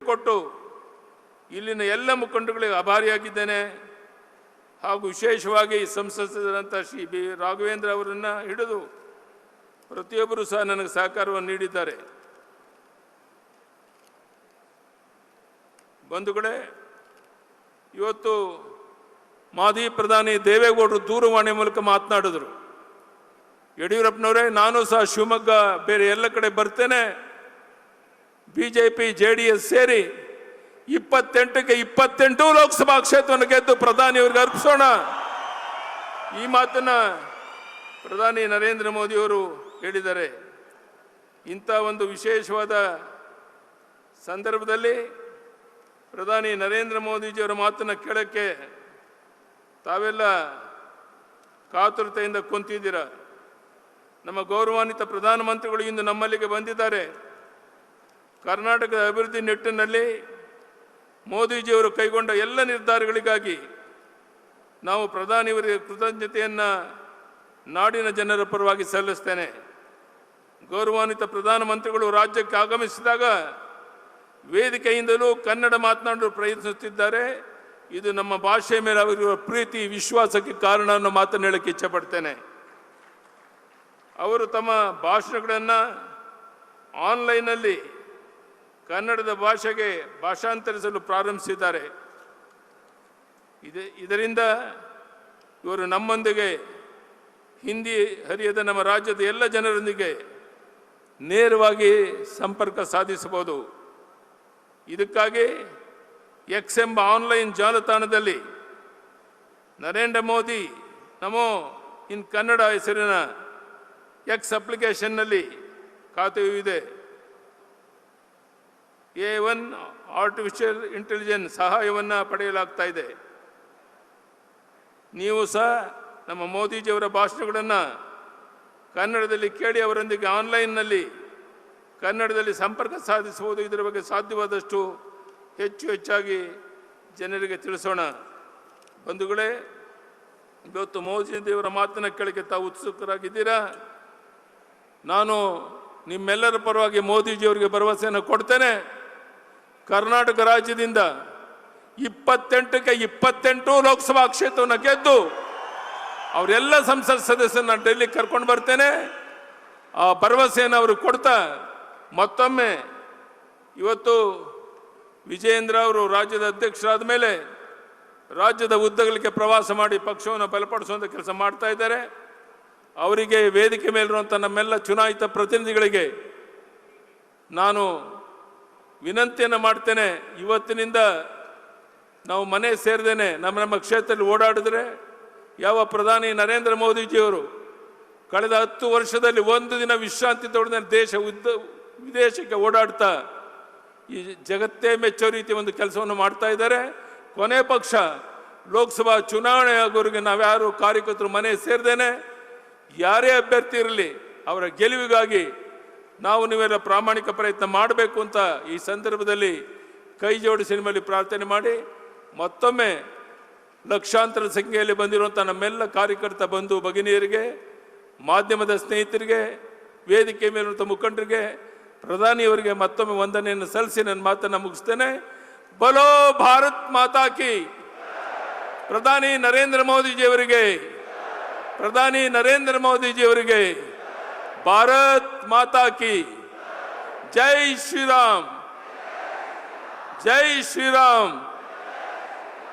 ಕೊಟ್ಟು ಇಲ್ಲಿನ ಎಲ್ಲ ಮುಖಂಡಗಳಿಗೆ ಆಭಾರಿಯಾಗಿದ್ದೇನೆ. ಹಾಗೂ ವಿಶೇಷವಾಗಿ ಸಂಸದರಾದಂಥ ಶ್ರೀ ಬಿ ರಾಘವೇಂದ್ರ ಅವರನ್ನು ಹಿಡಿದು ಪ್ರತಿಯೊಬ್ಬರೂ ಸಹ ನನಗೆ ಸಹಕಾರವನ್ನು ನೀಡಿದ್ದಾರೆ. ಬಂಧುಗಳೇ, ಇವತ್ತು ಮಾಜಿ ಪ್ರಧಾನಿ ದೇವೇಗೌಡರು ದೂರವಾಣಿ ಮೂಲಕ ಮಾತನಾಡಿದ್ರು. ಯಡಿಯೂರಪ್ಪನವರೇ, ನಾನು ಸಹ ಶಿವಮೊಗ್ಗ ಬೇರೆ ಎಲ್ಲ ಕಡೆ ಬರ್ತೇನೆ, ಬಿಜೆಪಿ JDS ಸೇರಿ 28ಕ್ಕೆ 28 ಲೋಕಸಭಾ ಕ್ಷೇತ್ರವನ್ನು ಗೆದ್ದು ಪ್ರಧಾನಿಯವರಿಗೆ ಅರ್ಪಿಸೋಣ. ಈ ಮಾತನ್ನ ಪ್ರಧಾನಿ ನರೇಂದ್ರ ಮೋದಿಯವರು ಹೇಳಿದ್ದಾರೆ. ಇಂಥ ಒಂದು ವಿಶೇಷವಾದ ಸಂದರ್ಭದಲ್ಲಿ ಪ್ರಧಾನಿ ನರೇಂದ್ರ ಮೋದಿಜಿಯವರ ಮಾತನ್ನು ಕೇಳಕ್ಕೆ ತಾವೆಲ್ಲ ಕಾತುರತೆಯಿಂದ ಕುಂತಿದ್ದೀರ. ನಮ್ಮ ಗೌರವಾನ್ವಿತ ಪ್ರಧಾನಮಂತ್ರಿಗಳು ಇಂದು ನಮ್ಮಲ್ಲಿಗೆ ಬಂದಿದ್ದಾರೆ. ಕರ್ನಾಟಕದ ಅಭಿವೃದ್ಧಿ ನಿಟ್ಟಿನಲ್ಲಿ ಮೋದಿಜಿಯವರು ಕೈಗೊಂಡ ಎಲ್ಲ ನಿರ್ಧಾರಗಳಿಗಾಗಿ ನಾವು ಪ್ರಧಾನಿಯವರಿಗೆ ಕೃತಜ್ಞತೆಯನ್ನು ನಾಡಿನ ಜನರ ಪರವಾಗಿ ಸಲ್ಲಿಸ್ತೇನೆ. ಗೌರವಾನ್ವಿತ ಪ್ರಧಾನಮಂತ್ರಿಗಳು ರಾಜ್ಯಕ್ಕೆ ಆಗಮಿಸಿದಾಗ ವೇದಿಕೆಯಿಂದಲೂ ಕನ್ನಡ ಮಾತನಾಡಲು ಪ್ರಯತ್ನಿಸುತ್ತಿದ್ದಾರೆ. ಇದು ನಮ್ಮ ಭಾಷೆಯ ಮೇಲೆ ಅವರಿರುವ ಪ್ರೀತಿ ವಿಶ್ವಾಸಕ್ಕೆ ಕಾರಣ ಅನ್ನೋ ಮಾತನ್ನು ಹೇಳಕ್ಕೆ ಇಚ್ಛೆಪಡ್ತೇನೆ. ಅವರು ತಮ್ಮ ಭಾಷಣಗಳನ್ನು ಆನ್ಲೈನಲ್ಲಿ ಕನ್ನಡದ ಭಾಷೆಗೆ ಭಾಷಾಂತರಿಸಲು ಪ್ರಾರಂಭಿಸಿದ್ದಾರೆ. ಇದರಿಂದ ಇವರು ನಮ್ಮೊಂದಿಗೆ ಹಿಂದಿ ಹರಿಯದ ನಮ್ಮ ರಾಜ್ಯದ ಎಲ್ಲ ಜನರೊಂದಿಗೆ ನೇರವಾಗಿ ಸಂಪರ್ಕ ಸಾಧಿಸಬಹುದು. ಇದಕ್ಕಾಗಿ ಎಕ್ಸ್ ಎಂಬ ಆನ್ಲೈನ್ ಜಾಲತಾಣದಲ್ಲಿ ನರೇಂದ್ರ ಮೋದಿ ನಮೋ ಇನ್ ಕನ್ನಡ ಹೆಸರಿನ ಎಕ್ಸ್ ಅಪ್ಲಿಕೇಶನ್ನಲ್ಲಿ ಖಾತೆಯೂ ಇದೆ. A1 ಆರ್ಟಿಫಿಷಿಯಲ್ ಇಂಟೆಲಿಜೆನ್ಸ್ ಸಹಾಯವನ್ನು ಪಡೆಯಲಾಗ್ತಾ ಇದೆ. ನೀವು ಸಹ ನಮ್ಮ ಮೋದಿಜಿಯವರ ಭಾಷಣಗಳನ್ನು ಕನ್ನಡದಲ್ಲಿ ಕೇಳಿ ಅವರೊಂದಿಗೆ ಆನ್ಲೈನ್ನಲ್ಲಿ ಕನ್ನಡದಲ್ಲಿ ಸಂಪರ್ಕ ಸಾಧಿಸಬಹುದು. ಇದರ ಬಗ್ಗೆ ಸಾಧ್ಯವಾದಷ್ಟು ಹೆಚ್ಚಾಗಿ ಜನರಿಗೆ ತಿಳಿಸೋಣ. ಬಂಧುಗಳೇ, ಇವತ್ತು ಮೋದಿಜಿಯವರ ಮಾತನ್ನು ಕೇಳಕ್ಕೆ ತಾವು ಉತ್ಸುಕರಾಗಿದ್ದೀರಾ. ನಾನು ನಿಮ್ಮೆಲ್ಲರ ಪರವಾಗಿ ಮೋದಿಜಿಯವರಿಗೆ ಭರವಸೆಯನ್ನು ಕೊಡ್ತೇನೆ. ಕರ್ನಾಟಕ ರಾಜ್ಯದಿಂದ 28ಕ್ಕೆ 28 ಲೋಕಸಭಾ ಕ್ಷೇತ್ರವನ್ನು ಗೆದ್ದು ಅವರೆಲ್ಲ ಸಂಸತ್ ಸದಸ್ಯರನ್ನ ಡೆಲ್ಲಿಗೆ ಕರ್ಕೊಂಡು ಬರ್ತೇನೆ. ಆ ಭರವಸೆಯನ್ನು ಅವರು ಕೊಡ್ತಾ ಮತ್ತೊಮ್ಮೆ ಇವತ್ತು ವಿಜಯೇಂದ್ರ ಅವರು ರಾಜ್ಯದ ಅಧ್ಯಕ್ಷರಾದ ಮೇಲೆ ರಾಜ್ಯದ ಉದ್ದಗಲಿಕ್ಕೆ ಪ್ರವಾಸ ಮಾಡಿ ಪಕ್ಷವನ್ನು ಬಲಪಡಿಸುವಂಥ ಕೆಲಸ ಮಾಡ್ತಾ ಇದ್ದಾರೆ. ಅವರಿಗೆ ವೇದಿಕೆ ಮೇಲಿರುವಂಥ ನಮ್ಮೆಲ್ಲ ಚುನಾಯಿತ ಪ್ರತಿನಿಧಿಗಳಿಗೆ ನಾನು ವಿನಂತಿಯನ್ನು ಮಾಡ್ತೇನೆ. ಇವತ್ತಿನಿಂದ ನಾವು ಮನೆ ಸೇರಿದೇನೆ ನಮ್ಮ ಕ್ಷೇತ್ರದಲ್ಲಿ ಓಡಾಡಿದ್ರೆ ಯಾವ ಪ್ರಧಾನಿ ನರೇಂದ್ರ ಮೋದಿಜಿಯವರು ಕಳೆದ 10 ವರ್ಷದಲ್ಲಿ ಒಂದು ದಿನ ವಿಶ್ರಾಂತಿ ತಗೊಳ್ಳದೆ ವಿದೇಶಕ್ಕೆ ಓಡಾಡ್ತಾ ಈ ಜಗತ್ತೇ ಮೆಚ್ಚೋ ರೀತಿ ಒಂದು ಕೆಲಸವನ್ನು ಮಾಡ್ತಾ ಇದ್ದಾರೆ. ಕೊನೆ ಪಕ್ಷ ಲೋಕಸಭಾ ಚುನಾವಣೆ ಆಗೋರಿಗೆ ನಾವ್ಯಾರು ಕಾರ್ಯಕರ್ತರು ಮನೆ ಸೇರಿದೇನೆ ಯಾರೇ ಅಭ್ಯರ್ಥಿ ಇರಲಿ ಅವರ ಗೆಲುವಿಗಾಗಿ ನಾವು ನೀವೆಲ್ಲ ಪ್ರಾಮಾಣಿಕ ಪ್ರಯತ್ನ ಮಾಡಬೇಕು ಅಂತ ಈ ಸಂದರ್ಭದಲ್ಲಿ ಕೈ ಜೋಡಿಸಿ ನಿಮ್ಮಲ್ಲಿ ಪ್ರಾರ್ಥನೆ ಮಾಡಿ ಮತ್ತೊಮ್ಮೆ ಲಕ್ಷಾಂತರ ಸಂಖ್ಯೆಯಲ್ಲಿ ಬಂದಿರುವಂಥ ನಮ್ಮೆಲ್ಲ ಕಾರ್ಯಕರ್ತ ಬಂಧು ಭಗಿನಿಯರಿಗೆ, ಮಾಧ್ಯಮದ ಸ್ನೇಹಿತರಿಗೆ, ವೇದಿಕೆ ಮೇಲಿರುವಂಥ ಮುಖಂಡರಿಗೆ, ಪ್ರಧಾನಿಯವರಿಗೆ ಮತ್ತೊಮ್ಮೆ ವಂದನೆಯನ್ನು ಸಲ್ಲಿಸಿ ನನ್ನ ಮಾತನ್ನು ಮುಗಿಸ್ತೇನೆ. ಬಲೋ ಭಾರತ್ ಮಾತಾ ಕಿ. ಪ್ರಧಾನಿ ನರೇಂದ್ರ ಮೋದಿಜಿಯವರಿಗೆ, ಪ್ರಧಾನಿ ನರೇಂದ್ರ ಮೋದಿಜಿಯವರಿಗೆ ಭಾರತ್ ಮಾತಾ ಕಿ. ಜೈ ಶ್ರೀರಾಮ್, ಜೈ ಶ್ರೀರಾಮ್.